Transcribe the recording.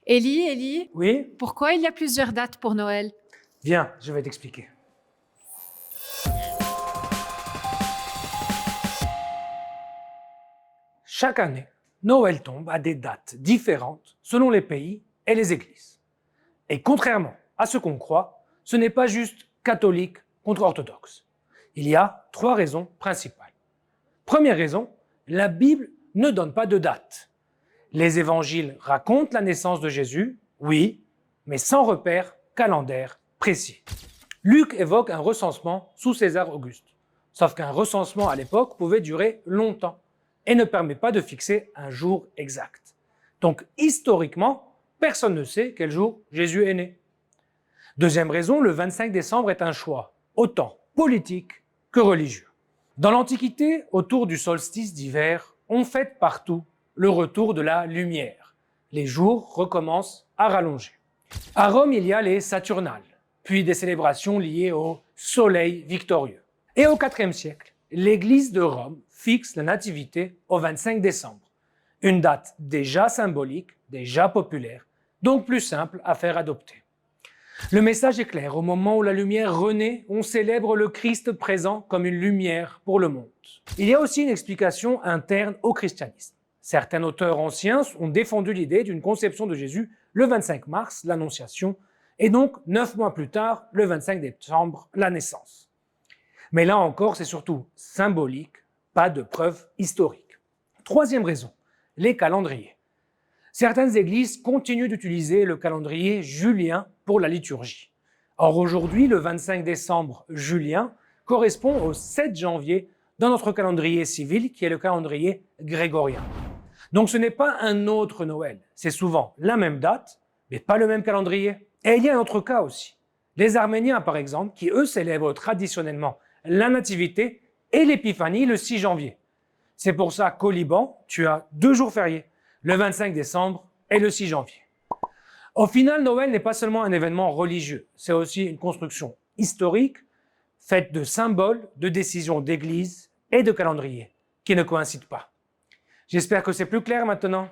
Élie, Oui? pourquoi il y a plusieurs dates pour Noël? Viens, je vais t'expliquer. Chaque année, Noël tombe à des dates différentes selon les pays et les églises. Et contrairement à ce qu'on croit, ce n'est pas juste catholique contre orthodoxe. Il y a 3 raisons principales. Première raison, la Bible ne donne pas de date. Les évangiles racontent la naissance de Jésus, oui, mais sans repère calendaire précis. Luc évoque un recensement sous César Auguste, sauf qu'un recensement à l'époque pouvait durer longtemps et ne permet pas de fixer un jour exact. Donc historiquement, personne ne sait quel jour Jésus est né. Deuxième raison, le 25 décembre est un choix, autant politique que religieux. Dans l'Antiquité, autour du solstice d'hiver, on fête partout le retour de la lumière. Les jours recommencent à rallonger. À Rome, il y a les Saturnales, puis des célébrations liées au soleil victorieux. Et au IVe siècle, l'Église de Rome fixe la nativité au 25 décembre, une date déjà symbolique, déjà populaire, donc plus simple à faire adopter. Le message est clair, au moment où la lumière renaît, on célèbre le Christ présent comme une lumière pour le monde. Il y a aussi une explication interne au christianisme. Certains auteurs anciens ont défendu l'idée d'une conception de Jésus le 25 mars, l'Annonciation, et donc 9 mois plus tard, le 25 décembre, la naissance. Mais là encore, c'est surtout symbolique, pas de preuve historique. Troisième raison, les calendriers. Certaines églises continuent d'utiliser le calendrier julien pour la liturgie. Or aujourd'hui, le 25 décembre julien correspond au 7 janvier dans notre calendrier civil qui est le calendrier grégorien. Donc ce n'est pas un autre Noël, c'est souvent la même date, mais pas le même calendrier. Et il y a un autre cas aussi. Les Arméniens, par exemple, qui eux célèbrent traditionnellement la Nativité et l'Épiphanie le 6 janvier. C'est pour ça qu'au Liban, tu as 2 jours fériés, le 25 décembre et le 6 janvier. Au final, Noël n'est pas seulement un événement religieux, c'est aussi une construction historique faite de symboles, de décisions d'église et de calendrier qui ne coïncident pas. J'espère que c'est plus clair maintenant.